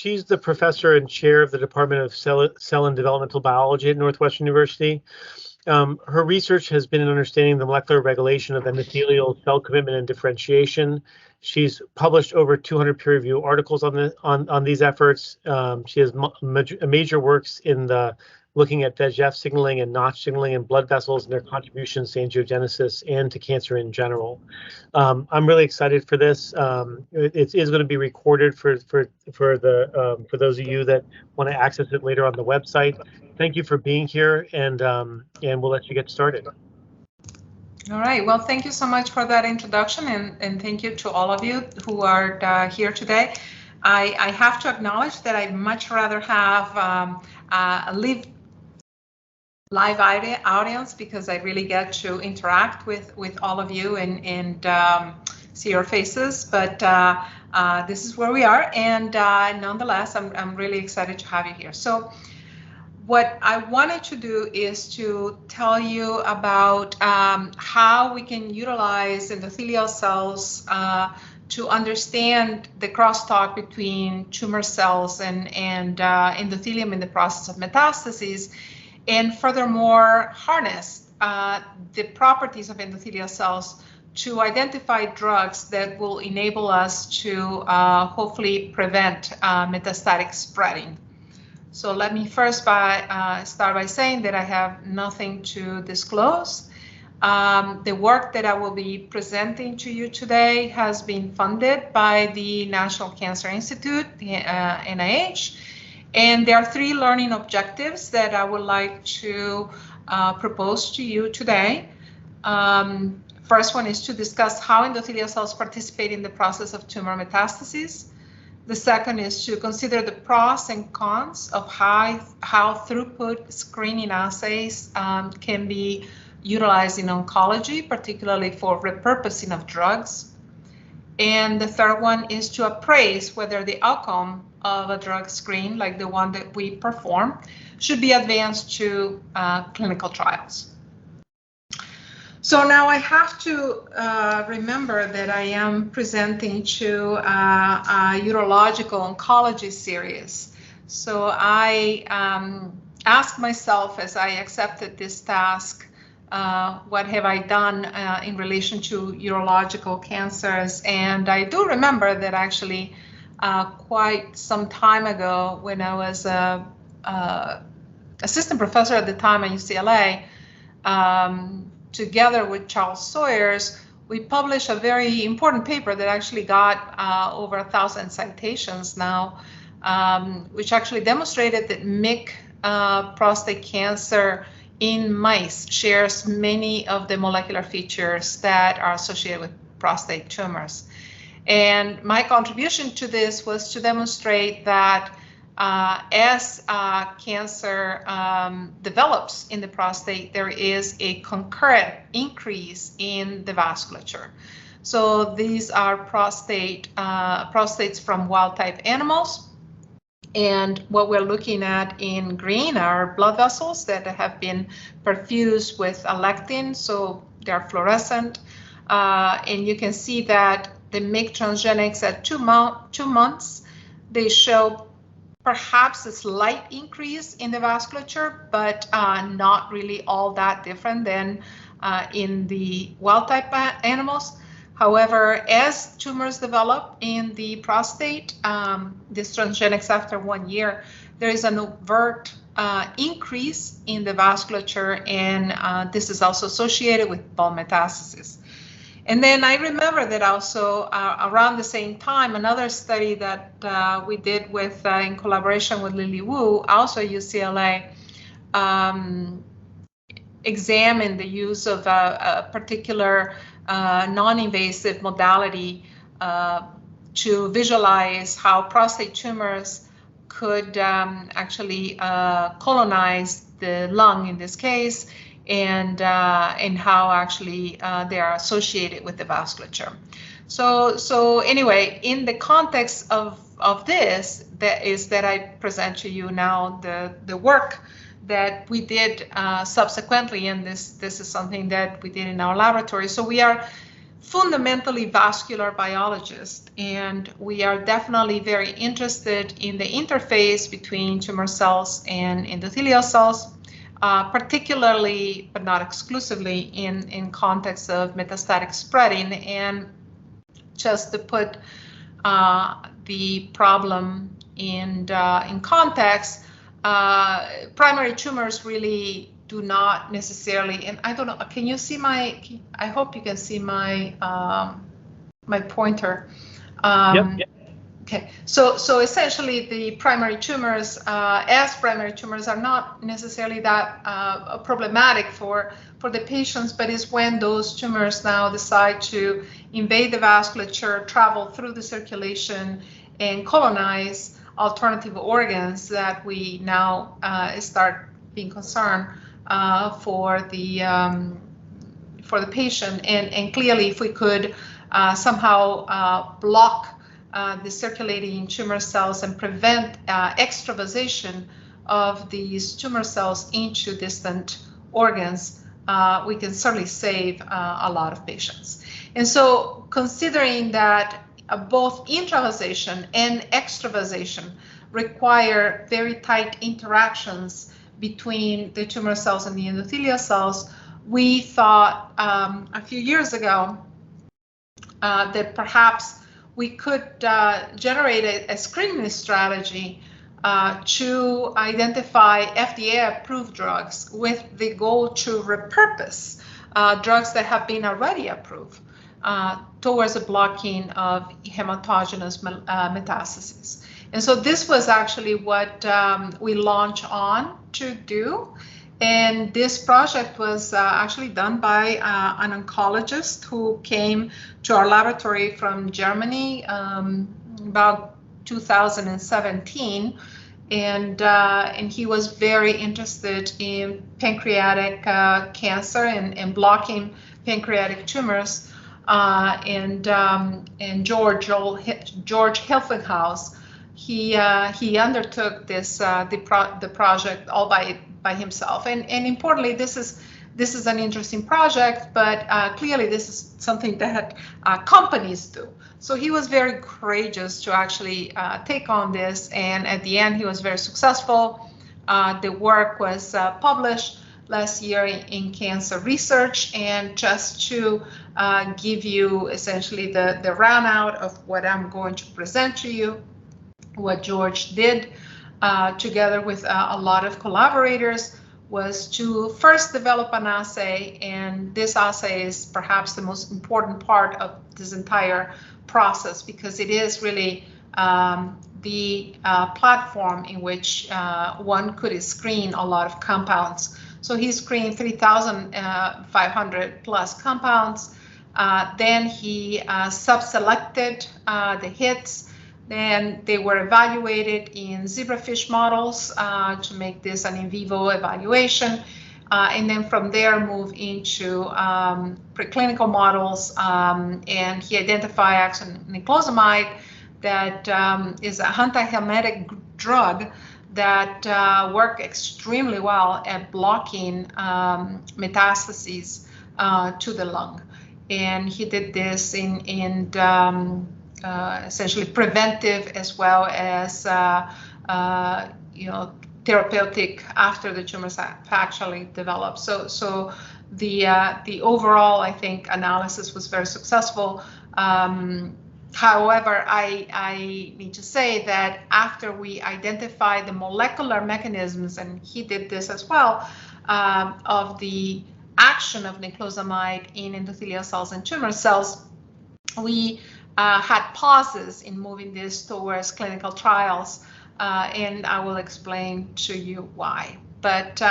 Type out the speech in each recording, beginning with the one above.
She's the professor and chair of the Department of Cell and Developmental Biology at Northwestern University. Her research has been in understanding the molecular regulation of endothelial cell commitment and differentiation. She's published over 200 peer-reviewed articles on these efforts. She has major works in the looking at VEGF signaling and Notch signaling in blood vessels and their contributions to angiogenesis and to cancer in general. I'm really excited for this. It is going to be recorded for those of you that want to access it later on the website. Thank you for being here, and we'll let you get started. All right. Well, thank you so much for that introduction, and thank you to all of you who are here today. I have to acknowledge that I'd much rather have a live audience, because I really get to interact with all of you and see your faces. But this is where we are, and nonetheless, I'm really excited to have you here. So what I wanted to do is to tell you about how we can utilize endothelial cells to understand the crosstalk between tumor cells and endothelium in the process of metastasis, and furthermore harness the properties of endothelial cells to identify drugs that will enable us to hopefully prevent metastatic spreading. So let me first start by saying that I have nothing to disclose. The work that I will be presenting to you today has been funded by the National Cancer Institute, the NIH, and there are 3 learning objectives that I would like to propose to you today. First one is to discuss how endothelial cells participate in the process of tumor metastases. The second is to consider the pros and cons of how throughput screening assays can be utilized in oncology, particularly for repurposing of drugs. And the third one is to appraise whether the outcome of a drug screen, like the one that we perform, should be advanced to clinical trials. So now I have to remember that I am presenting to a urological oncology series. So I asked myself as I accepted this task, what have I done in relation to urological cancers? And I do remember that actually quite some time ago, when I was assistant professor at the time at UCLA, together with Charles Sawyers, we published a very important paper that actually got over 1,000 citations now, which actually demonstrated that MYC prostate cancer in mice shares many of the molecular features that are associated with prostate tumors. And my contribution to this was to demonstrate that as cancer develops in the prostate, there is a concurrent increase in the vasculature. So these are prostates from wild-type animals. And what we're looking at in green are blood vessels that have been perfused with a lectin, so they're fluorescent. And you can see that the MYC transgenics at 2 months, they show perhaps a slight increase in the vasculature, but not really all that different than in the wild-type animals. However, as tumors develop in the prostate, this transgenics after 1 year, there is an overt increase in the vasculature, and this is also associated with bone metastasis. And then I remember that also around the same time, another study that we did with in collaboration with Lily Wu, also UCLA, examined the use of a particular non-invasive modality to visualize how prostate tumors could actually colonize the lung in this case, and how actually they are associated with the vasculature. So anyway, in the context of this, that I present to you now the work that we did subsequently, and this is something that we did in our laboratory. So we are fundamentally vascular biologists, and we are definitely very interested in the interface between tumor cells and endothelial cells, particularly, but not exclusively, in context of metastatic spreading. And just to put the problem in context, primary tumors really do not necessarily, and I don't know, can you see my, I hope you can see my my pointer. Yep. Okay, so essentially the primary tumors, as primary tumors, are not necessarily that problematic for the patients, but it's when those tumors now decide to invade the vasculature, travel through the circulation, and colonize alternative organs that we now start being concerned for the patient. And clearly, if we could somehow block the circulating tumor cells and prevent extravasation of these tumor cells into distant organs, we can certainly save a lot of patients. And so, considering that both intravasation and extravasation require very tight interactions between the tumor cells and the endothelial cells, we thought a few years ago that perhaps we could generate a screening strategy to identify FDA-approved drugs with the goal to repurpose drugs that have been already approved towards the blocking of hematogenous metastases. And so this was actually what we launched on to do. And this project was actually done by an oncologist who came to our laboratory from Germany about 2017. And he was very interested in pancreatic cancer and blocking pancreatic tumors. And George Hilfenhaus, he undertook this the project all by himself. And importantly, this is an interesting project, but clearly this is something that companies do. So he was very courageous to actually take on this, and at the end he was very successful. The work was published last year in Cancer Research. And just to give you essentially the round-out of what I'm going to present to you, what George did together with a lot of collaborators was to first develop an assay, and this assay is perhaps the most important part of this entire process, because it is really the platform in which one could screen a lot of compounds. So he screened 3,500 plus compounds. Then he sub-selected the hits. Then they were evaluated in zebrafish models to make this an in vivo evaluation. And then from there move into preclinical models. And he identified actually niclosamide, that is a anti-emetic drug that work extremely well at blocking metastases to the lung. And he did this in essentially preventive as well as therapeutic after the tumors have actually developed. So the overall, I think, analysis was very successful. However, I need to say that after we identified the molecular mechanisms, and he did this as well, of the action of niclosamide in endothelial cells and tumor cells, we had pauses in moving this towards clinical trials, and I will explain to you why. But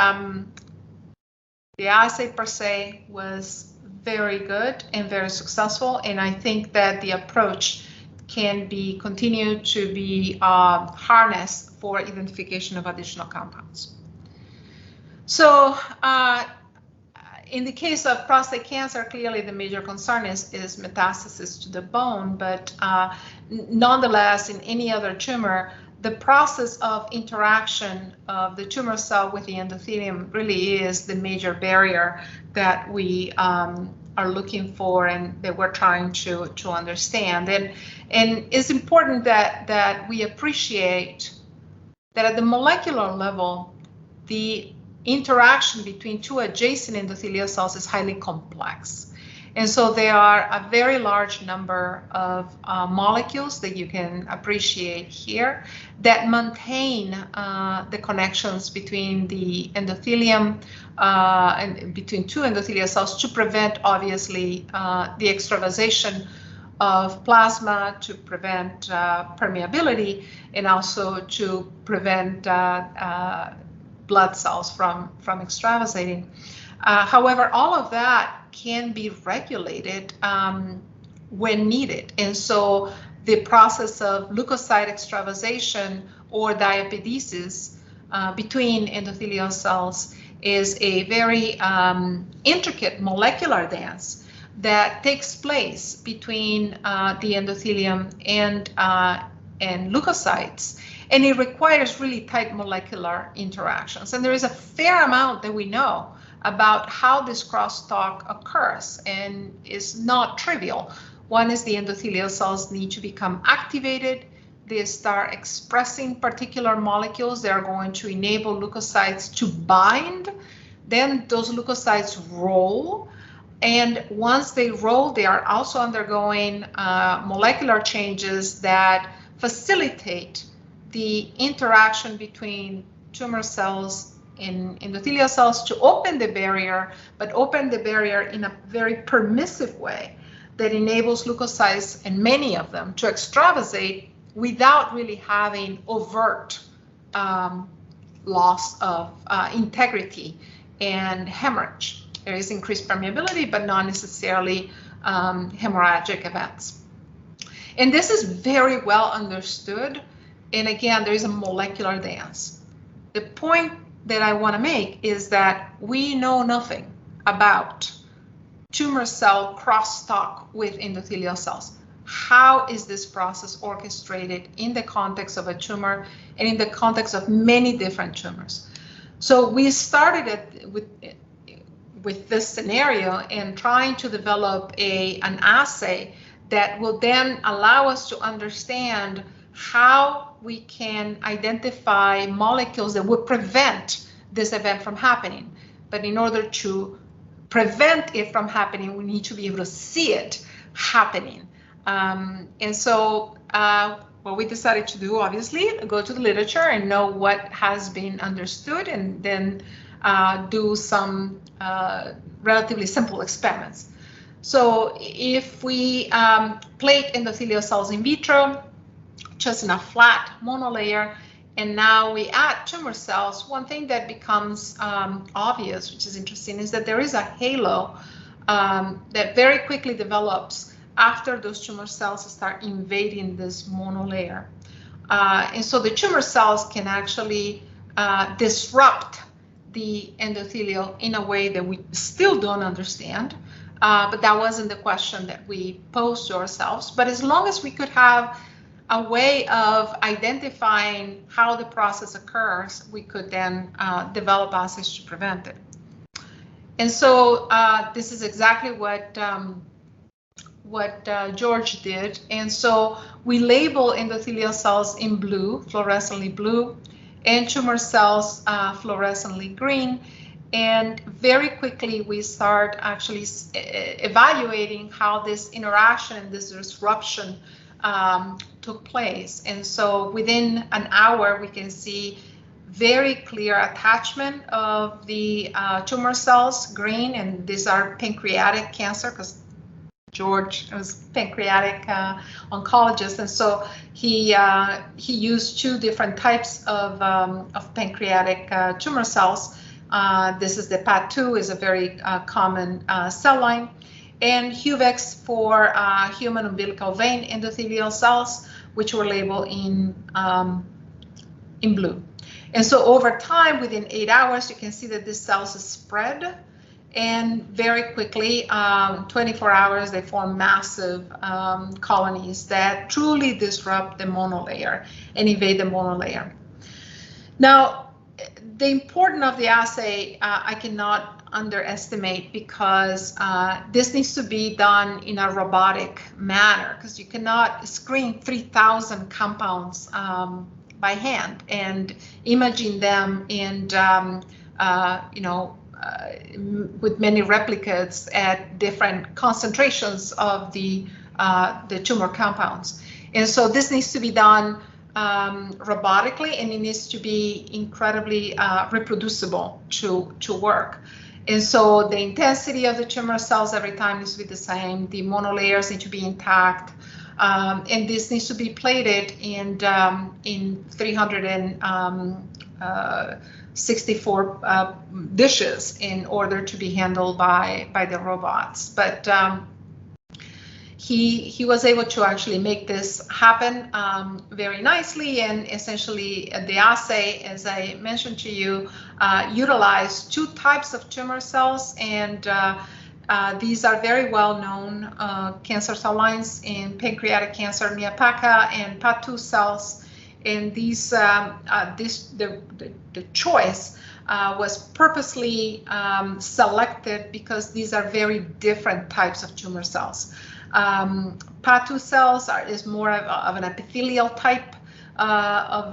the assay per se was very good and very successful, and I think that the approach can be continued to be harnessed for identification of additional compounds. So in the case of prostate cancer, clearly the major concern is metastasis to the bone, but nonetheless, in any other tumor, the process of interaction of the tumor cell with the endothelium really is the major barrier that we are looking for and that we're trying to understand. And it's important that we appreciate that at the molecular level, the interaction between two adjacent endothelial cells is highly complex. And so there are a very large number of molecules that you can appreciate here that maintain the connections between the endothelium and between two endothelial cells to prevent, obviously, the extravasation of plasma, to prevent permeability, and also to prevent blood cells from extravasating. However, all of that can be regulated when needed. And so the process of leukocyte extravasation or diapedesis between endothelial cells is a very intricate molecular dance that takes place between the endothelium and leukocytes. And it requires really tight molecular interactions. And there is a fair amount that we know about how this crosstalk occurs, and is not trivial. One is the endothelial cells need to become activated. They start expressing particular molecules that are going to enable leukocytes to bind. Then those leukocytes roll. And once they roll, they are also undergoing molecular changes that facilitate the interaction between tumor cells in endothelial cells to open the barrier, but open the barrier in a very permissive way that enables leukocytes, and many of them, to extravasate without really having overt loss of integrity and hemorrhage. There is increased permeability, but not necessarily hemorrhagic events. And this is very well understood. And again, there is a molecular dance. The point that I want to make is that we know nothing about tumor cell crosstalk with endothelial cells. How is this process orchestrated in the context of a tumor and in the context of many different tumors? So we started with this scenario and trying to develop an assay that will then allow us to understand how we can identify molecules that would prevent this event from happening. But in order to prevent it from happening, we need to be able to see it happening. And so what we decided to do, obviously, go to the literature and know what has been understood, and then do some relatively simple experiments. So if we plate endothelial cells in vitro, just in a flat monolayer, and now we add tumor cells, one thing that becomes obvious, which is interesting, is that there is a halo that very quickly develops after those tumor cells start invading this monolayer. And so the tumor cells can actually disrupt the endothelial in a way that we still don't understand. But that wasn't the question that we posed to ourselves. But as long as we could have a way of identifying how the process occurs, we could then develop assays to prevent it. And so this is exactly what George did. And so we label endothelial cells in blue, fluorescently blue, and tumor cells fluorescently green. And very quickly we start actually evaluating how this interaction and this disruption took place. And so within an hour, we can see very clear attachment of the tumor cells, green, and these are pancreatic cancer, because George was pancreatic oncologist, and so he used two different types of pancreatic tumor cells. This is the PAD2, is a very common cell line, and HUVEX for human umbilical vein endothelial cells, which were labeled in blue. And so over time, within 8 hours, you can see that these cells spread, and very quickly, 24 hours, they form massive colonies that truly disrupt the monolayer and invade the monolayer. Now, the importance of the assay, I cannot underestimate, because this needs to be done in a robotic manner, because you cannot screen 3,000 compounds by hand and imaging them and with many replicates at different concentrations of the tumor compounds. And so this needs to be done robotically, and it needs to be incredibly reproducible to work. And so the intensity of the tumor cells every time needs to be the same. The monolayers need to be intact. And this needs to be plated in 364 dishes in order to be handled by the robots. But he was able to actually make this happen very nicely, and essentially the assay, as I mentioned to you, utilized 2 types of tumor cells, and these are very well-known cancer cell lines in pancreatic cancer, Mia-PaCa and PA2 cells. And these, the choice was purposely selected because these are very different types of tumor cells. PA2 cells is more of an epithelial type of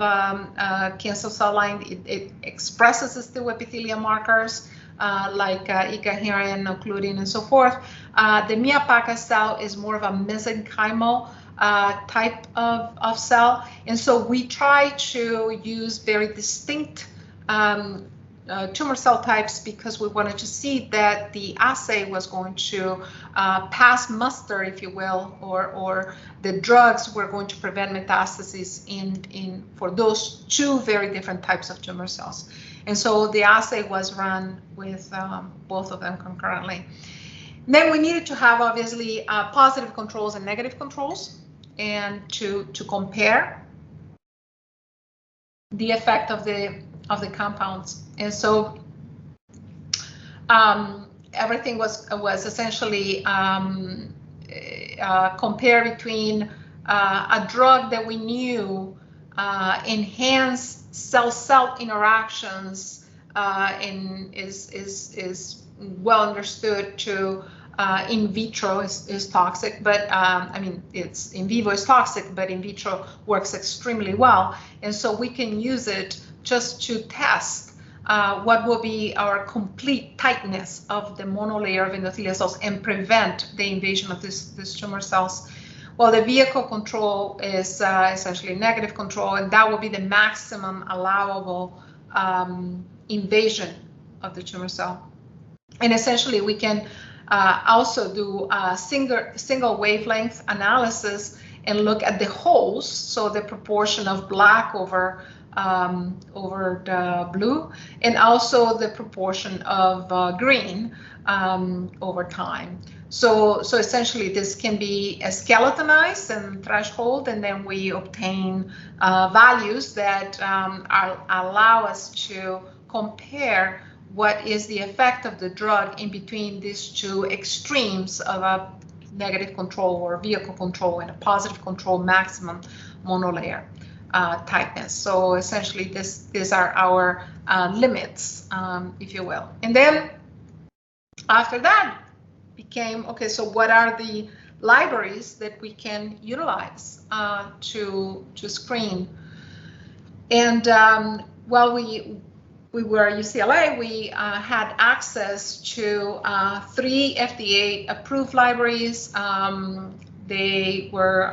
cancer cell line. It expresses still epithelial markers like ikaherin, occludin, and so forth. The Mia-PaCa cell is more of a mesenchymal type of cell, and so we try to use very distinct tumor cell types because we wanted to see that the assay was going to pass muster, if you will, or the drugs were going to prevent metastasis for those 2 very different types of tumor cells. And so the assay was run with both of them concurrently. Then we needed to have, obviously, positive controls and negative controls, and to compare the effect of the compounds. And so everything was essentially compared between a drug that we knew enhanced cell-cell interactions and is well understood to in vitro is toxic, but I mean, it's in vivo is toxic, but in vitro works extremely well. And so we can use it just to test what will be our complete tightness of the monolayer of endothelial cells and prevent the invasion of these tumor cells. Well, the vehicle control is essentially negative control, and that will be the maximum allowable invasion of the tumor cell. And essentially, we can also do a single wavelength analysis and look at the holes, so the proportion of black over the blue, and also the proportion of green over time. So essentially, this can be skeletonized and threshold, and then we obtain values that allow us to compare what is the effect of the drug in between these 2 extremes of a negative control or vehicle control and a positive control maximum monolayer tightness. So essentially, these are our limits, if you will. And then after that became, okay, so what are the libraries that we can utilize to screen? And while we were at UCLA, we had access to 3 FDA-approved libraries. They were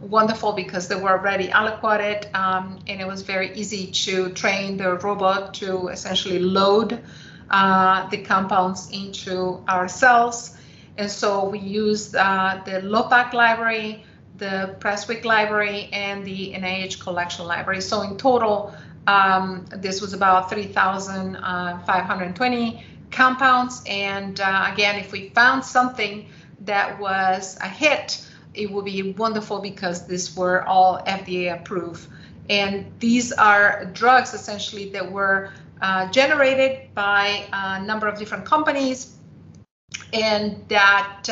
wonderful because they were already aliquoted, and it was very easy to train the robot to essentially load the compounds into our cells. And so we used the LOPAC library, the Presswick library, and the NIH collection library. So in total, this was about 3,520 compounds. And again, if we found something that was a hit, it would be wonderful because these were all FDA approved. And these are drugs essentially that were generated by a number of different companies and that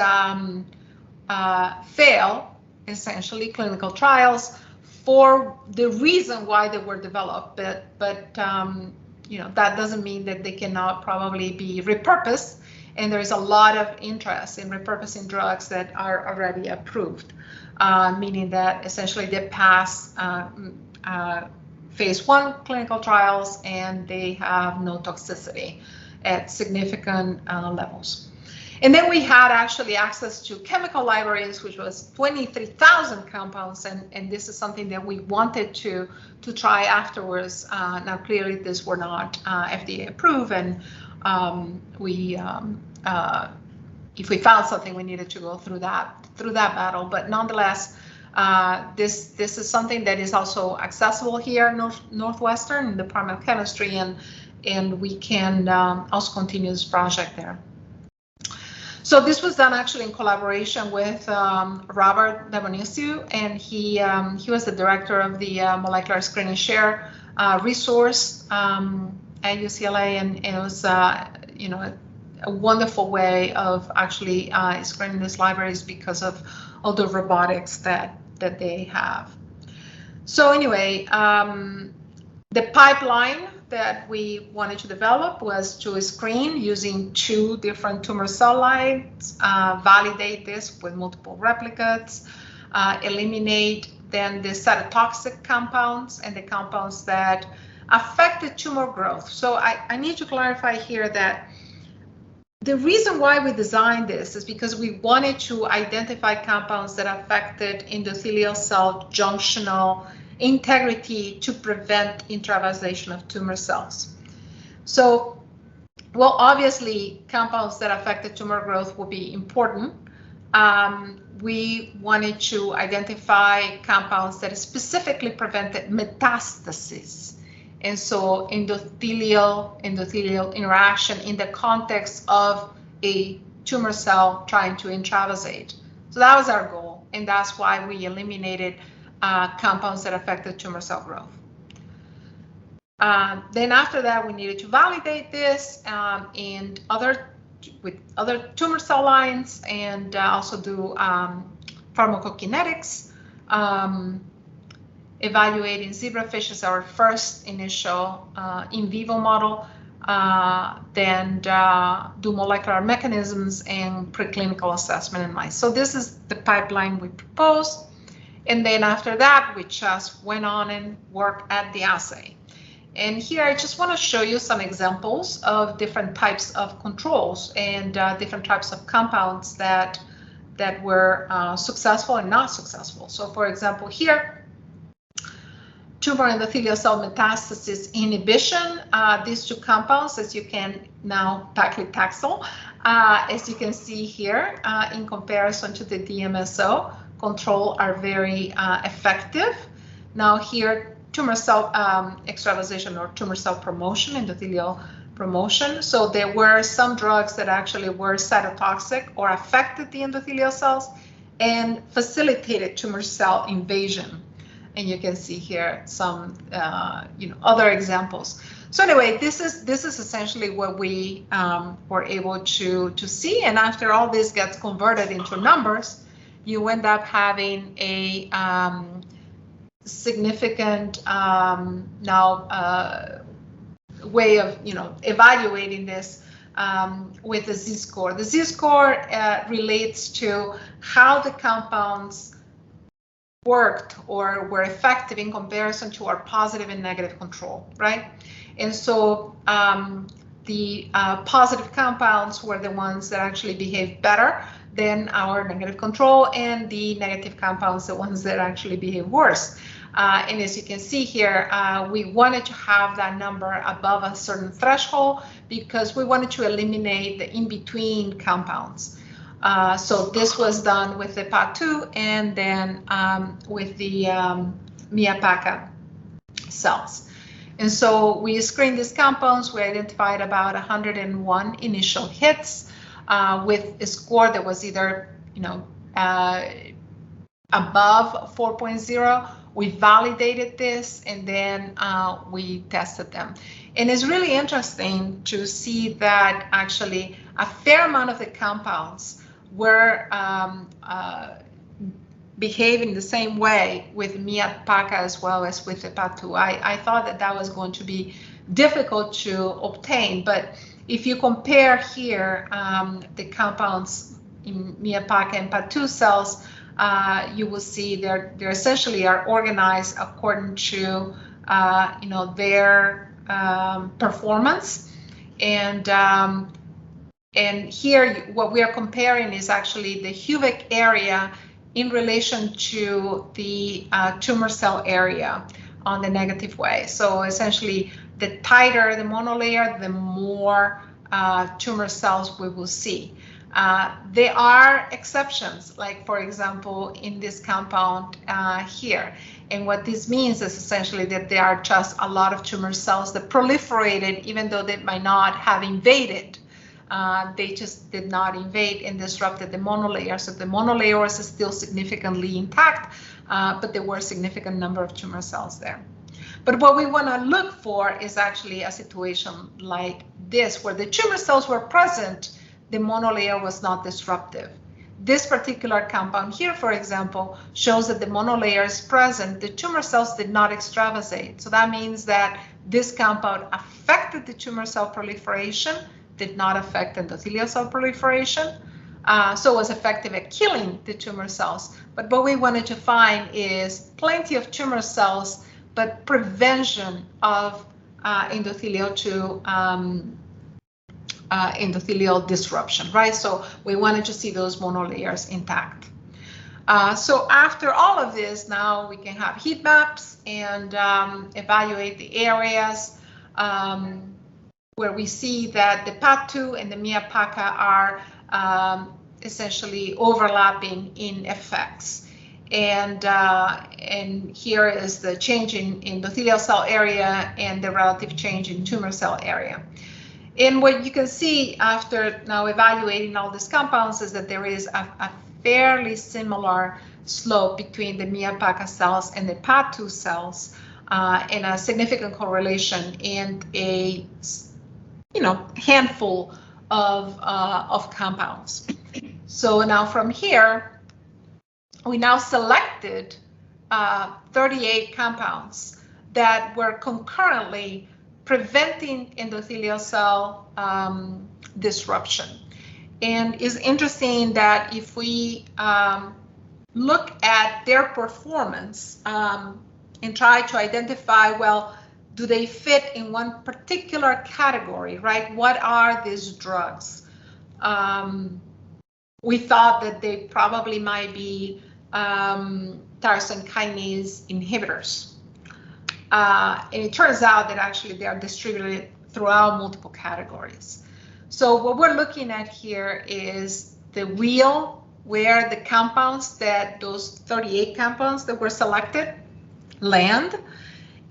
fail essentially clinical trials for the reason why they were developed, but that doesn't mean that they cannot probably be repurposed. And there is a lot of interest in repurposing drugs that are already approved, meaning that essentially they pass phase 1 clinical trials and they have no toxicity at significant levels. And then we had actually access to chemical libraries, which was 23,000 compounds, and this is something that we wanted to try afterwards. Now, clearly, these were not FDA approved, and if we found something, we needed to go through that battle. But nonetheless, this is something that is also accessible here in Northwestern, in the Department of Chemistry, and we can also continue this project there. So this was done actually in collaboration with Robert Debonisio, and he was the director of the Molecular Screening Share resource at UCLA, and it was a wonderful way of actually screening these libraries because of all the robotics that they have. So anyway, the pipeline that we wanted to develop was to screen using 2 different tumor cell lines, validate this with multiple replicates, eliminate then the cytotoxic compounds and the compounds that affect the tumor growth. So I need to clarify here that the reason why we designed this is because we wanted to identify compounds that affected endothelial cell junctional integrity to prevent intravasation of tumor cells. So, well, obviously, compounds that affect the tumor growth will be important. We wanted to identify compounds that specifically prevented metastasis. And so endothelial interaction in the context of a tumor cell trying to intravasate. So that was our goal, and that's why we eliminated compounds that affect the tumor cell growth. Then after that, we needed to validate this with other tumor cell lines, and also do pharmacokinetics, evaluating zebrafish as our first initial in vivo model, then do molecular mechanisms and preclinical assessment in mice. So this is the pipeline we proposed. And then after that, we just went on and worked at the assay. And here I just want to show you some examples of different types of controls and different types of compounds that were successful and not successful. So for example, here, tumor endothelial cell metastasis inhibition, these 2 compounds, as you can now paclitaxel, as you can see here, in comparison to the DMSO control, are very effective. Now here, tumor cell extravasation or tumor cell promotion, endothelial promotion. So there were some drugs that actually were cytotoxic or affected the endothelial cells and facilitated tumor cell invasion. And you can see here some other examples. So anyway, this is essentially what we were able to see. And after all this gets converted into numbers, you end up having a significant way of evaluating this with the Z-score. The Z-score relates to how the compounds worked or were effective in comparison to our positive and negative control, right? And so the positive compounds were the ones that actually behaved better than our negative control, and the negative compounds, the ones that actually behave worse. And as you can see here, we wanted to have that number above a certain threshold because we wanted to eliminate the in-between compounds. So this was done with the PA2 and then with the MIA-PACA cells. And so we screened these compounds. We identified about 101 initial hits with a score that was either, above 4.0. We validated this, and then we tested them. And it's really interesting to see that actually a fair amount of the compounds were behaving the same way with MIA-PACA as well as with the PA2. I thought that was going to be difficult to obtain. But if you compare here the compounds in MIA-PACA and PAD2 cells, you will see they're essentially are organized according to their performance, and here what we are comparing is actually the cubic area in relation to the tumor cell area on the negative way. So essentially, the tighter the monolayer, the more tumor cells we will see. There are exceptions, like for example, in this compound here. And what this means is essentially that there are just a lot of tumor cells that proliferated, even though they might not have invaded. They just did not invade and disrupted the monolayer. So the monolayer was still significantly intact, but there were a significant number of tumor cells there. But what we want to look for is actually a situation like this, where the tumor cells were present, the monolayer was not disruptive. This particular compound here, for example, shows that the monolayer is present. The tumor cells did not extravasate. So that means that this compound affected the tumor cell proliferation, did not affect endothelial cell proliferation, so it was effective at killing the tumor cells. But what we wanted to find is plenty of tumor cells, but prevention of endothelial to endothelial disruption, right? So we wanted to see those monolayers intact. So after all of this, now we can have heat maps and evaluate the areas where we see that the PAD2 and the MIA-PACA are essentially overlapping in effects. And here is the change in endothelial cell area and the relative change in tumor cell area. And what you can see after now evaluating all these compounds is that there is a fairly similar slope between the MIA-PACA cells and the PAD2 cells, and a significant correlation in a handful of compounds. So now from here, we now selected 38 compounds that were concurrently preventing endothelial cell disruption. And it's interesting that if we look at their performance and try to identify, well, do they fit in one particular category, right? What are these drugs? We thought that they probably might be tyrosine kinase inhibitors. And it turns out that actually they are distributed throughout multiple categories. So what we're looking at here is the wheel where the compounds that those 38 compounds that were selected land,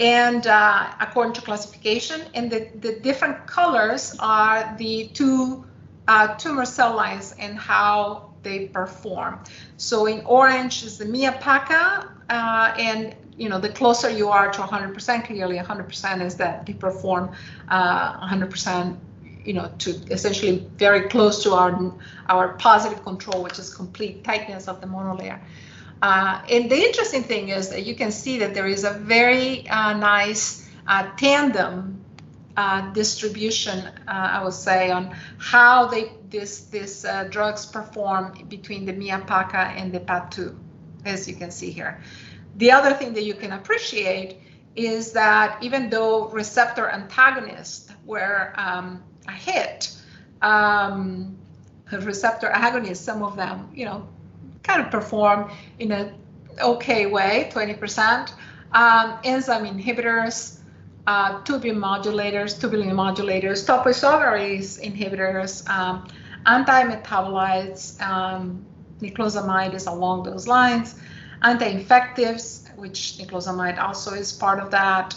and according to classification, and the different colors are the two tumor cell lines and how they perform. So in orange is the MIA-PACA, and the closer you are to 100%, clearly 100% is that they perform 100%, to essentially very close to our positive control, which is complete tightness of the monolayer. And the interesting thing is that you can see that there is a very nice tandem distribution, I would say, on how these drugs perform between the MIA-PACA and the PAD2, as you can see here. The other thing that you can appreciate is that even though receptor antagonists were a hit, receptor agonists, some of them, kind of perform in an okay way, 20%. Enzyme inhibitors, tubulin modulators, topoisomerase inhibitors, anti-metabolites, niclosamide is along those lines, anti-infectives, which niclosamide also is part of that,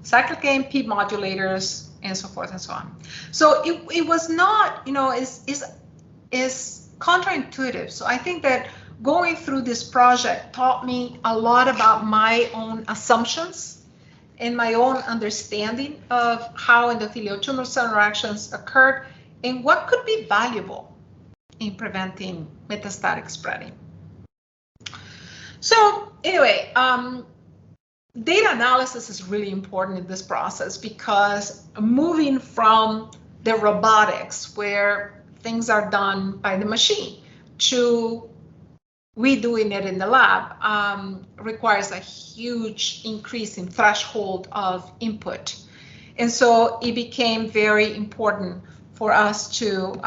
cyclic AMP modulators, and so forth and so on. So it was not, is counterintuitive. So I think that going through this project taught me a lot about my own assumptions and my own understanding of how endothelial tumor cell interactions occurred and what could be valuable in preventing metastatic spreading. So anyway, data analysis is really important in this process, because moving from the robotics where things are done by the machine to redoing it in the lab requires a huge increase in threshold of input. And so it became very important for us to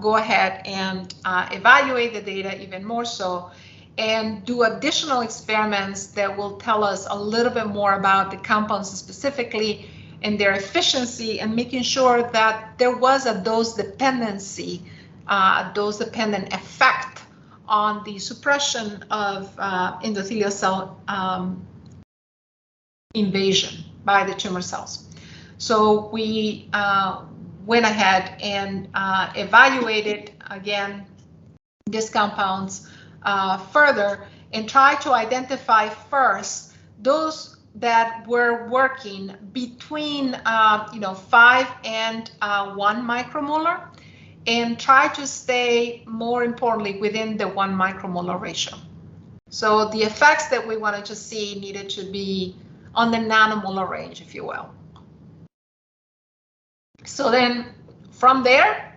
go ahead and evaluate the data even more so, and do additional experiments that will tell us a little bit more about the compounds specifically and their efficiency, and making sure that there was a dose dependency, a dose dependent effect on the suppression of endothelial cell invasion by the tumor cells. So we went ahead and evaluated again these compounds further, and tried to identify first those that were working between 5 and 1 micromolar, and try to stay, more importantly, within the 1 micromolar ratio. So the effects that we wanted to see needed to be on the nanomolar range, if you will. So then from there,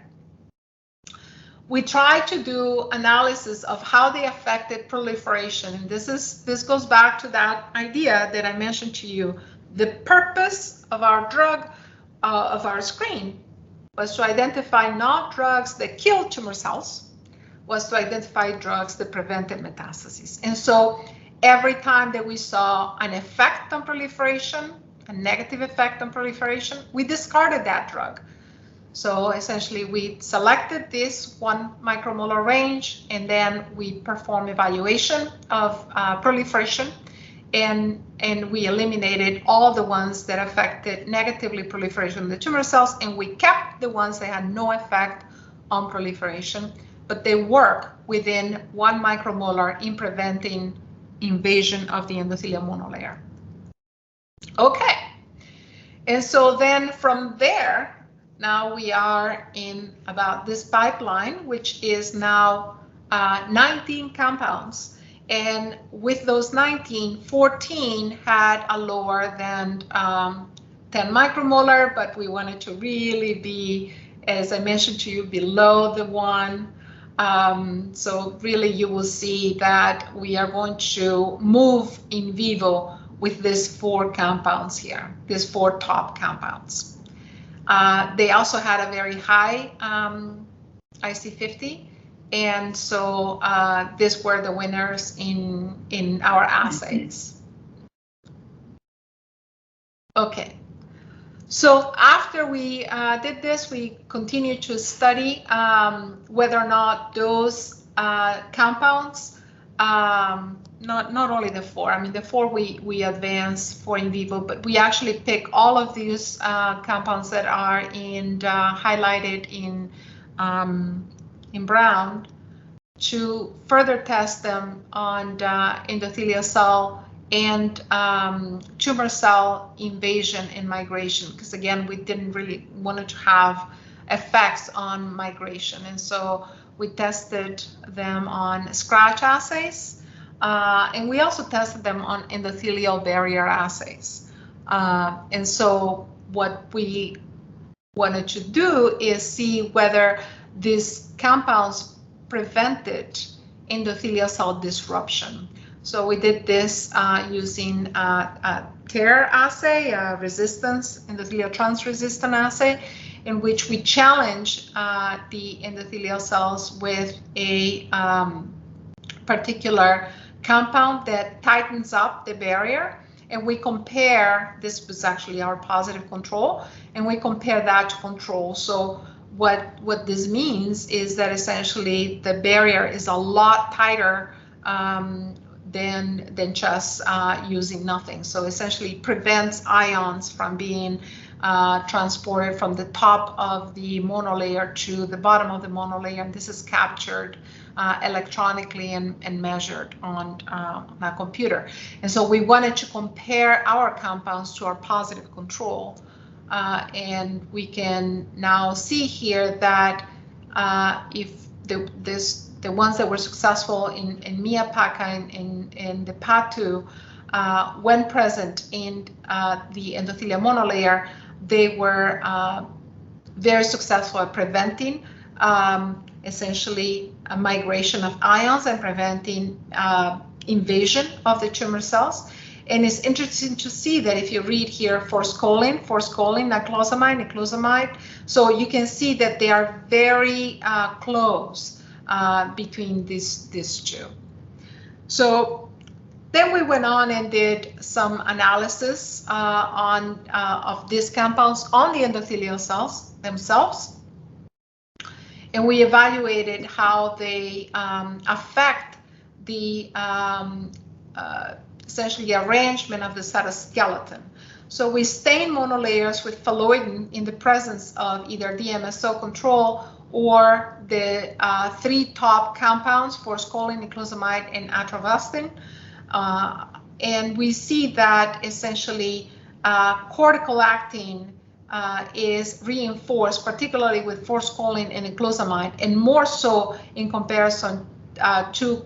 we tried to do analysis of how they affected proliferation. And this goes back to that idea that I mentioned to you. The purpose of our drug, of our screen, was to identify not drugs that kill tumor cells, was to identify drugs that prevented metastases. And so every time that we saw an effect on proliferation, a negative effect on proliferation, we discarded that drug. So essentially we selected this 1 micromolar range, and then we performed evaluation of proliferation, and we eliminated all the ones that affected negatively proliferation of the tumor cells, and we kept the ones that had no effect on proliferation, but they work within 1 micromolar in preventing invasion of the endothelial monolayer. Okay, and so then from there, now we are in about this pipeline, which is now 19 compounds. And with those 19, 14 had a lower than 10 micromolar, but we wanted to really be, as I mentioned to you, below the 1. So really you will see that we are going to move in vivo with these 4 compounds here, these 4 top compounds. They also had a very high IC50, and so these were the winners in our assays. Okay, so after we did this, we continued to study whether or not those compounds, not only the 4, I mean the 4 we advanced for in vivo, but we actually pick all of these compounds that are highlighted in brown to further test them on endothelial cell and tumor cell invasion and migration, because again we didn't really want to have effects on migration, and so we tested them on scratch assays, and we also tested them on endothelial barrier assays. And so what we wanted to do is see whether these compounds prevented endothelial cell disruption. So we did this using a TARE assay, a resistance, endothelial trans-resistant assay, in which we challenge the endothelial cells with a particular compound that tightens up the barrier, and we compare, this was actually our positive control, and we compare that to control. So what this means is that essentially the barrier is a lot tighter than just using nothing. So essentially prevents ions from being transported from the top of the monolayer to the bottom of the monolayer, and this is captured electronically and measured on a computer. And so we wanted to compare our compounds to our positive control, and we can now see here that if the ones that were successful in MIA-PACA and the PATU when present in the endothelial monolayer, they were very successful at preventing essentially a migration of ions and preventing invasion of the tumor cells. And it's interesting to see that if you read here forskolin, niclosamide, so you can see that they are very close between these two. So then we went on and did some analysis of these compounds on the endothelial cells themselves. And we evaluated how they affect the essentially arrangement of the cytoskeleton. So we stain monolayers with phalloidin in the presence of either DMSO control or the three top compounds, forskolin, niclosamide, and atrovastin. And we see that essentially cortical actin is reinforced, particularly with forskolin and niclosamide, and more so in comparison to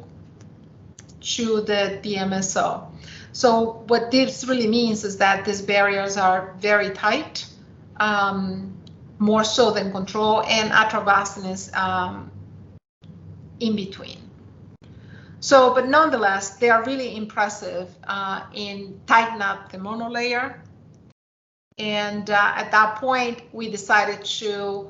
the DMSO. So what this really means is that these barriers are very tight, more so than control, and atrovastin is in between. So, but nonetheless, they are really impressive in tightening up the monolayer. And at that point, we decided to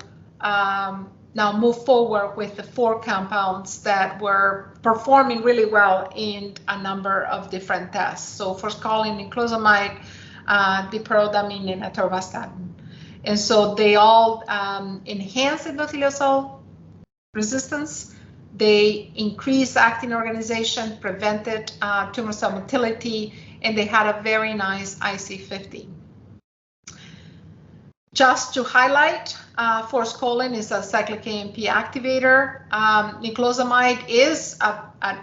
now move forward with the four compounds that were performing really well in a number of different tests. So forskolin, niclosamide, piperidamine, and atorvastatin. And so they all enhance endothelial cell resistance. They increase actin organization, prevented tumor cell motility, and they had a very nice IC50. Just to highlight, forskolin is a cyclic AMP activator. Niclosamide is a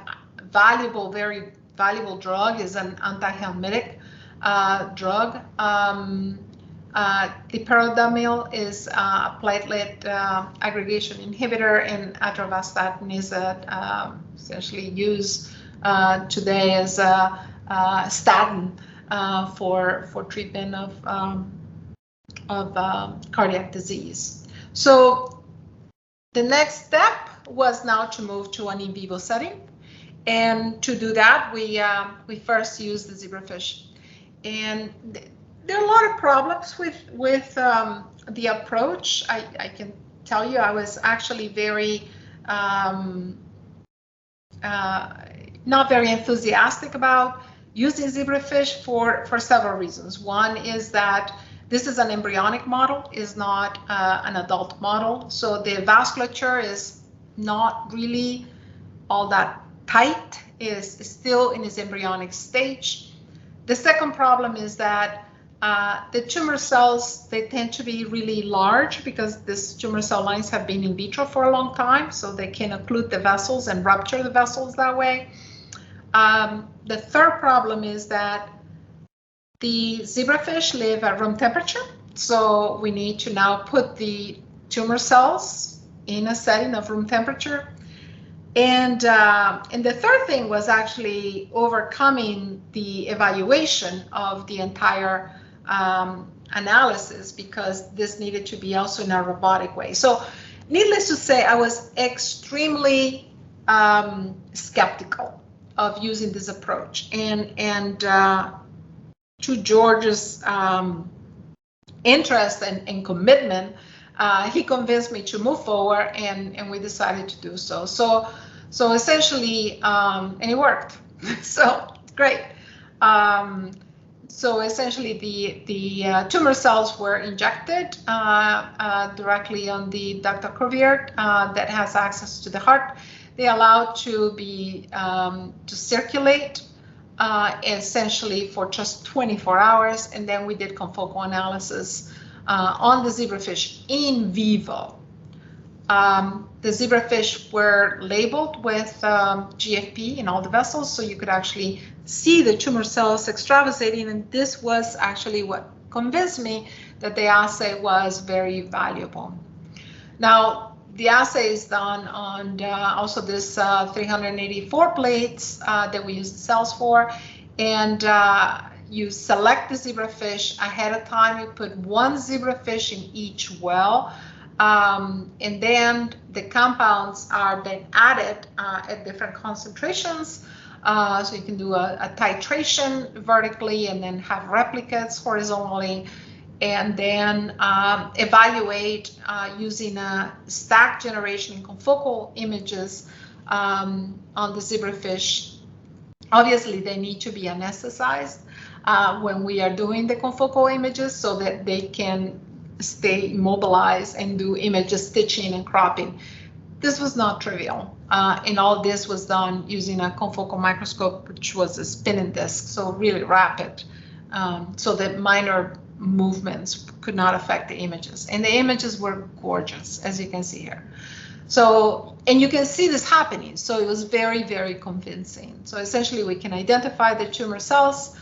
valuable, very valuable drug, is an antihelmintic drug. Piperidamine is a platelet aggregation inhibitor, and atorvastatin is essentially used today as a statin for treatment of cardiac disease. So the next step was now to move to an in vivo setting, and to do that we first used the zebrafish. And there are a lot of problems with the approach. I can tell you I was actually very not very enthusiastic about using zebrafish for several reasons. One is that this is an embryonic model, is not an adult model. So the vasculature is not really all that tight, is still in its embryonic stage. The second problem is that the tumor cells, they tend to be really large because these tumor cell lines have been in vitro for a long time, so they can occlude the vessels and rupture the vessels that way. The third problem is that the zebrafish live at room temperature, so we need to now put the tumor cells in a setting of room temperature. And the third thing was actually overcoming the evaluation of the entire analysis, because this needed to be also in a robotic way. So needless to say, I was extremely skeptical of using this approach. And to George's interest and commitment, he convinced me to move forward, and we decided to do so. So essentially, and it worked. So great. So essentially, the tumor cells were injected directly on the ductal cuvert that has access to the heart. They allowed to be to circulate essentially for just 24 hours, and then we did confocal analysis on the zebrafish in vivo. The zebrafish were labeled with GFP in all the vessels, so you could actually see the tumor cells extravasating, and this was actually what convinced me that the assay was very valuable. Now, the assay is done on also this 384 plates that we use the cells for, And you select the zebrafish ahead of time. You put one zebrafish in each well. And then the compounds are then added at different concentrations. So you can do a titration vertically and then have replicates horizontally, and then evaluate using a stack generation in confocal images on the zebrafish. Obviously, they need to be anesthetized when we are doing the confocal images so that they can stay immobilized and do image stitching and cropping. This was not trivial, and all this was done using a confocal microscope, which was a spinning disc, so really rapid, so that minor movements could not affect the images. And the images were gorgeous, as you can see here. So, and you can see this happening. So it was very, very convincing. So essentially, we can identify the tumor cells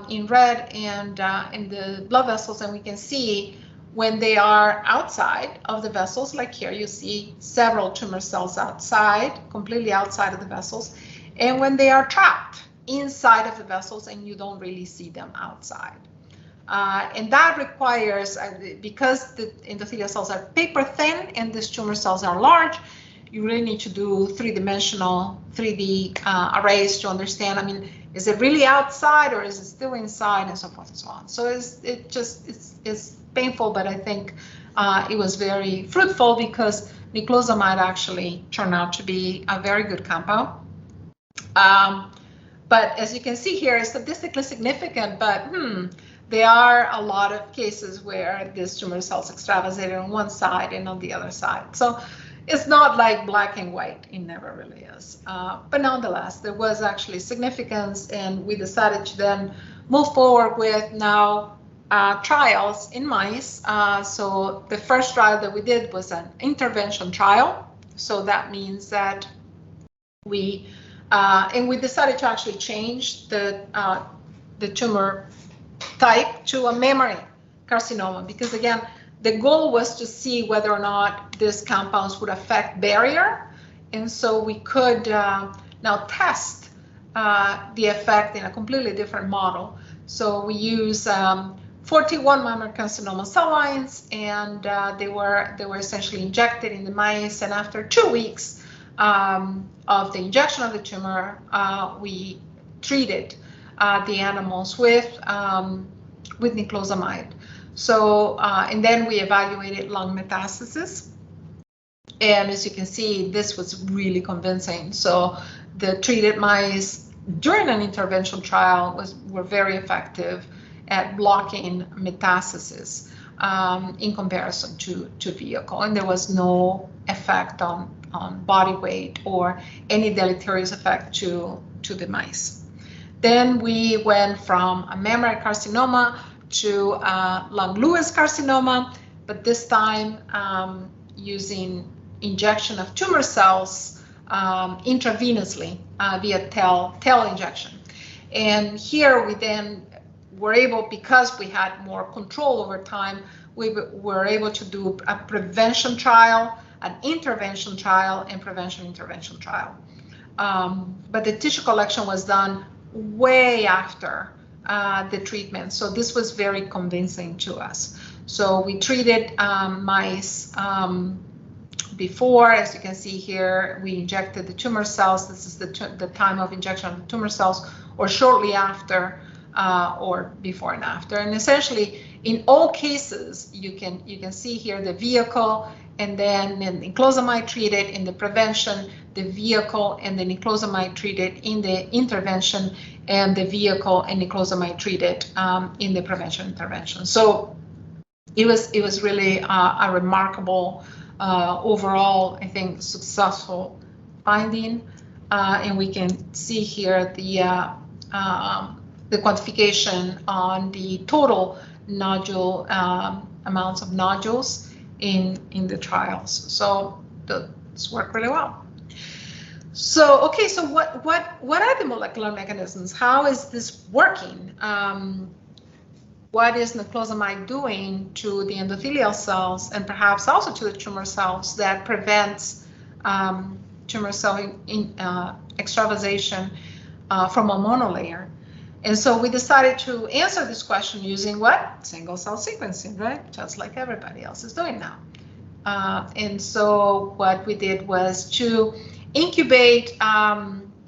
in red and in the blood vessels, and we can see when they are outside of the vessels, like here, you see several tumor cells outside, completely outside of the vessels, and when they are trapped inside of the vessels and you don't really see them outside. And that requires, because the endothelial cells are paper thin and these tumor cells are large, you really need to do three-dimensional 3D arrays to understand, I mean, is it really outside or is it still inside, and so forth and so on. So it's painful, but I think it was very fruitful because niclosamide actually turned out to be a very good compound. But as you can see here, it's statistically significant, but there are a lot of cases where this tumor cells extravasated on one side and on the other side. So it's not like black and white, it never really is. But nonetheless, there was actually significance, and we decided to then move forward with now trials in mice. So the first trial that we did was an intervention trial. So that means that we decided to actually change the tumor type to a mammary carcinoma, because again, the goal was to see whether or not these compounds would affect barrier. And so we could now test the effect in a completely different model. So we use 41 mammary carcinoma cell lines, and they were essentially injected in the mice. And after 2 weeks of the injection of the tumor, we treated the animals with niclosamide. So, and then we evaluated lung metastasis. And as you can see, this was really convincing. So the treated mice during an intervention trial were very effective at blocking metastasis in comparison to vehicle. And there was no effect on body weight or any deleterious effect to the mice. Then we went from a mammary carcinoma to lung Lewis carcinoma, but this time using injection of tumor cells intravenously via tail injection. And here we then were able, because we had more control over time, we were able to do a prevention trial, an intervention trial, and prevention intervention trial. But the tissue collection was done way after the treatment. So this was very convincing to us. So we treated mice before, as you can see here, we injected the tumor cells. This is the time of injection of the tumor cells, or shortly after, or before and after. And essentially, in all cases, you can see here the vehicle, and then the niclosamide treated in the prevention, the vehicle and the niclosamide treated in the intervention, and the vehicle and niclosamide treated in the prevention intervention. So it was really a remarkable overall, I think, successful finding, and we can see here the quantification on the total nodule amounts of nodules in the trials. So this worked really well. So okay, so what are the molecular mechanisms? How is this working? What is niclosamide doing to the endothelial cells, and perhaps also to the tumor cells, that prevents tumor cell extravasation from a monolayer? And so we decided to answer this question using what? Single cell sequencing, right? Just like everybody else is doing now. And so what we did was to incubate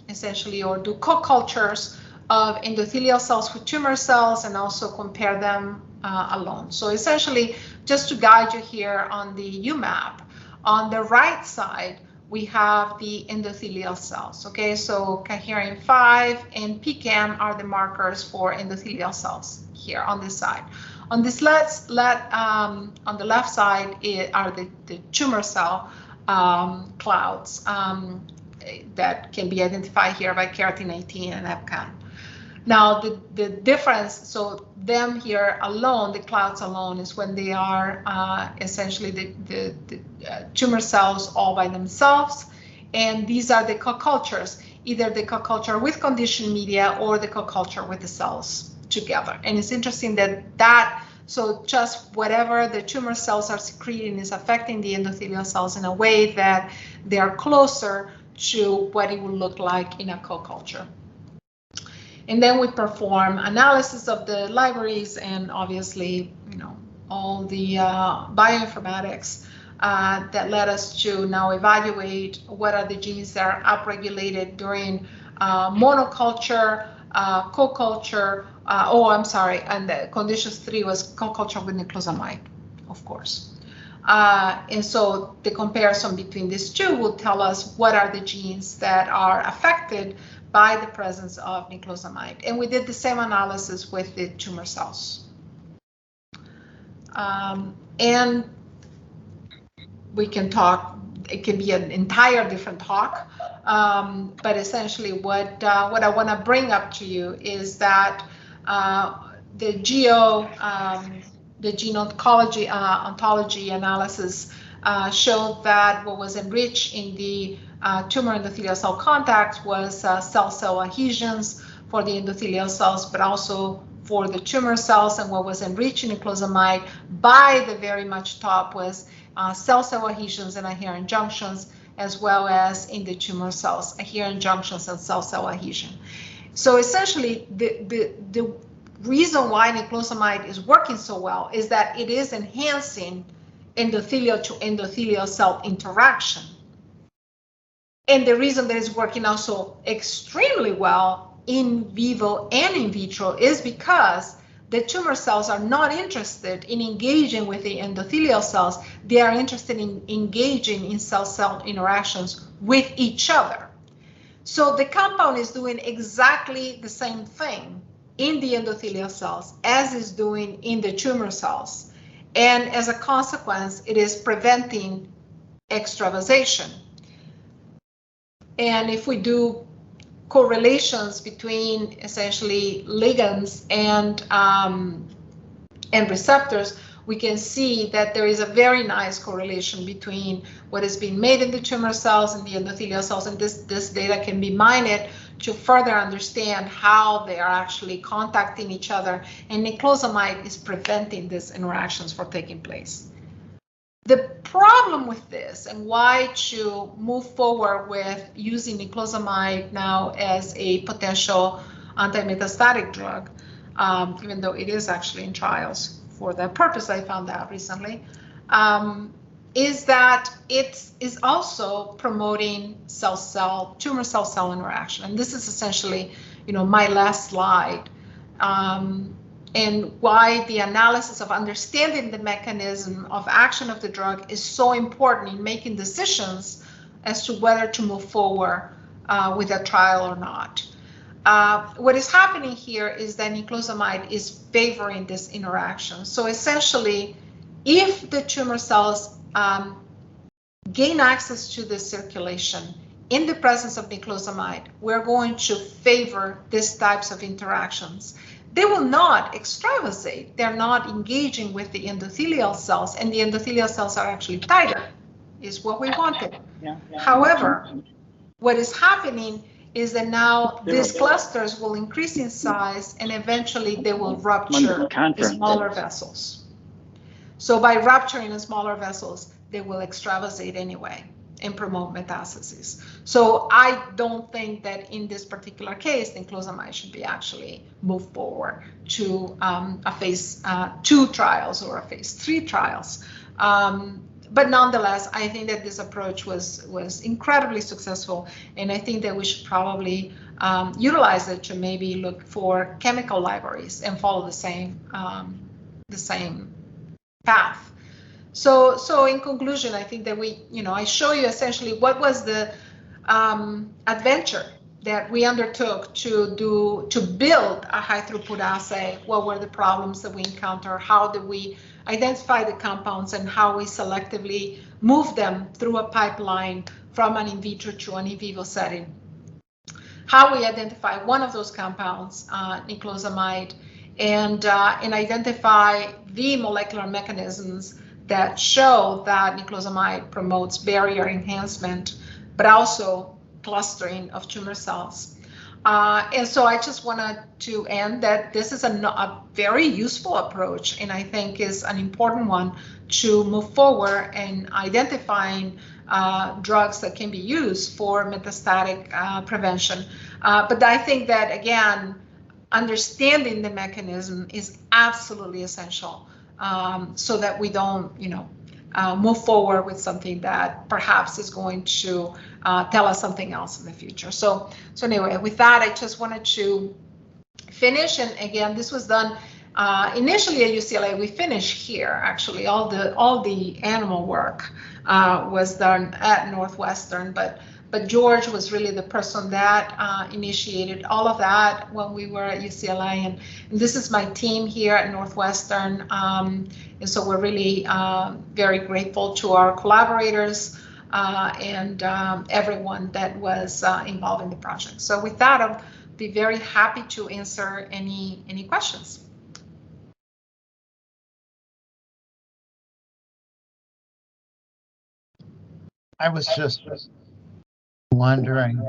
essentially, or do co-cultures of endothelial cells with tumor cells and also compare them alone. So essentially, just to guide you here on the UMAP, on the right side, we have the endothelial cells, okay? So coherent 5 and PCAM are the markers for endothelial cells here on this side. On this on the left side are the tumor cell clouds that can be identified here by keratin 18 and EpCAM. Now the difference, so them here alone, the clouds alone, is when they are essentially the tumor cells all by themselves, and these are the co-cultures, either the co-culture with conditioned media or the co-culture with the cells together. And it's interesting that so just whatever the tumor cells are secreting is affecting the endothelial cells in a way that they are closer to what it would look like in a co-culture. And then we perform analysis of the libraries and obviously, all the bioinformatics that led us to now evaluate what are the genes that are upregulated during monoculture, co-culture, and the conditions 3 was co-culture with niclosamide, of course. And so the comparison between these two will tell us what are the genes that are affected by the presence of niclosamide. And we did the same analysis with the tumor cells. And we can talk, it can be an entire different talk, but essentially what I want to bring up to you is that the gene ontology analysis showed that what was enriched in the tumor endothelial cell contact was cell-cell adhesions for the endothelial cells, but also for the tumor cells. And what was enriched in niclosamide by the very much top was cell-cell adhesions and adherent junctions, as well as in the tumor cells, adherent junctions and cell-cell adhesion. So essentially, the reason why niclosamide is working so well is that it is enhancing endothelial to endothelial cell interaction. And the reason that it's working also extremely well in vivo and in vitro is because the tumor cells are not interested in engaging with the endothelial cells. They are interested in engaging in cell-cell interactions with each other. So the compound is doing exactly the same thing in the endothelial cells as is doing in the tumor cells. And as a consequence, it is preventing extravasation. And if we do correlations between essentially ligands and receptors, we can see that there is a very nice correlation between what is being made in the tumor cells and the endothelial cells, and this data can be mined to further understand how they are actually contacting each other, and niclosamide is preventing these interactions from taking place. The problem with this and why to move forward with using niclosamide now as a potential anti-metastatic drug, even though it is actually in trials for that purpose, I found out recently, is that it is also promoting tumor cell interaction. And this is essentially, my last slide. And why the analysis of understanding the mechanism of action of the drug is so important in making decisions as to whether to move forward with a trial or not. What is happening here is that niclosamide is favoring this interaction. So essentially, if the tumor cells gain access to the circulation in the presence of niclosamide, we're going to favor these types of interactions. They will not extravasate. They're not engaging with the endothelial cells, and the endothelial cells are actually tighter, is what we wanted. However, what is happening is that now these clusters will increase in size and eventually they will rupture the smaller vessels. So by rupturing the smaller vessels, they will extravasate anyway. and promote metastasis. So I don't think that in this particular case, niclosamide should be actually moved forward to a phase 2 trials or a phase 3 trials. But nonetheless, I think that this approach was incredibly successful, and I think that we should probably utilize it to maybe look for chemical libraries and follow the same path. So in conclusion, I think that I show you essentially what was the adventure that we undertook to build a high throughput assay. What were the problems that we encountered? How did we identify the compounds, and how we selectively move them through a pipeline from an in vitro to an in vivo setting? How we identify one of those compounds, niclosamide, and identify the molecular mechanisms that show that niclosamide promotes barrier enhancement, but also clustering of tumor cells. And so I just wanted to end that this is a very useful approach, and I think is an important one to move forward in identifying drugs that can be used for metastatic prevention. But I think that, again, understanding the mechanism is absolutely essential, so that we don't, move forward with something that perhaps is going to tell us something else in the future. So anyway, with that, I just wanted to finish. And again, this was done initially at UCLA. We finished here, actually. All the animal work was done at Northwestern, but George was really the person that initiated all of that when we were at UCLA. And this is my team here at Northwestern. And so we're really very grateful to our collaborators and everyone that was involved in the project. So with that, I'll be very happy to answer any questions. I was just wondering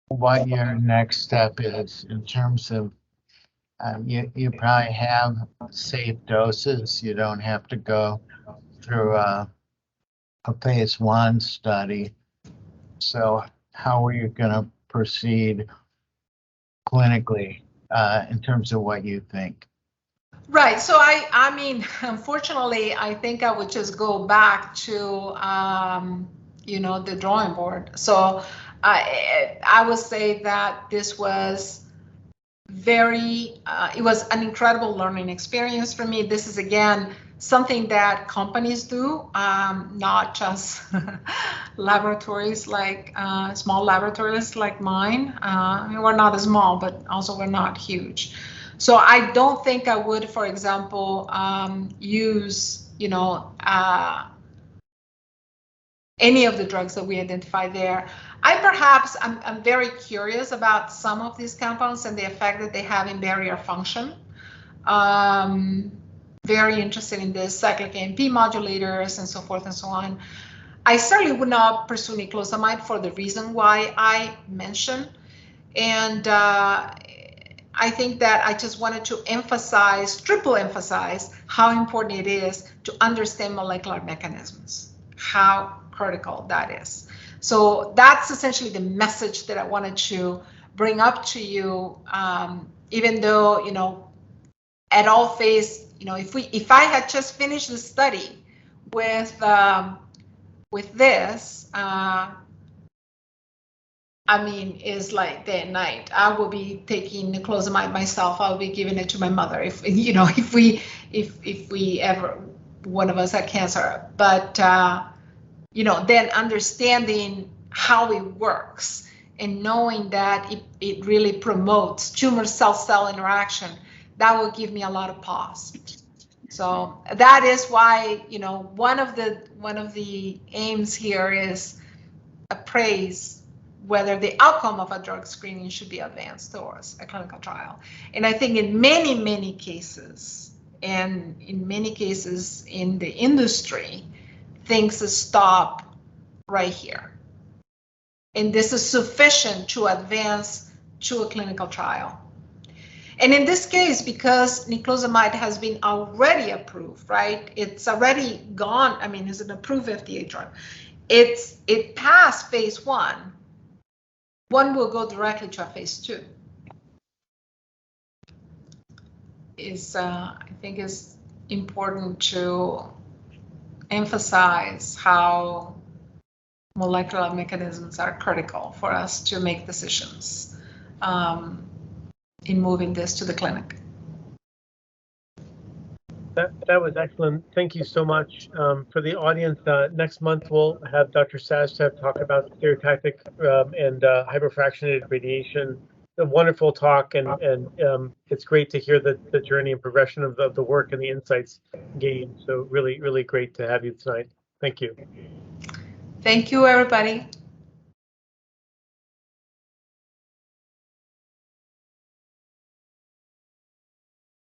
what your next step is in terms of you probably have safe doses. You don't have to go through a phase 1 study. So how are you going to proceed clinically in terms of what you think? Right. So I mean, unfortunately, I think I would just go back to the drawing board. So I would say that this was it was an incredible learning experience for me. This is, again, something that companies do, not just laboratories like small laboratories like mine. We're not as small, but also we're not huge. So I don't think I would, for example, use, any of the drugs that we identify there. I'm very curious about some of these compounds and the effect that they have in barrier function. Very interested in the cyclic AMP modulators and so forth and so on. I certainly would not pursue niclosamide for the reason why I mentioned. And I think that I just wanted to triple emphasize how important it is to understand molecular mechanisms, how critical that is. So that's essentially the message that I wanted to bring up to you, even though, at all phase, if I had just finished the study with this, is like day and night. I will be taking niclosamide myself. I'll be giving it to my mother if we ever, one of us had cancer. But then understanding how it works and knowing that it really promotes tumor cell-cell interaction, that will give me a lot of pause. So that is why, one of the aims here is appraise whether the outcome of a drug screening should be advanced towards a clinical trial. And I think in many, many cases, and in many cases in the industry, things stop right here. And this is sufficient to advance to a clinical trial. And in this case, because niclosamide has been already approved, right? It's already gone. It's an approved FDA drug. it passed phase 1. One will go directly to a phase 2. I think is important to emphasize how molecular mechanisms are critical for us to make decisions in moving this to the clinic. That was excellent. Thank you so much. For the audience, next month we'll have Dr. Saztev talk about stereotactic and hyperfractionated radiation. A wonderful talk, and it's great to hear the journey and progression of the work and the insights gained. So really, really great to have you tonight. Thank you. Thank you, everybody.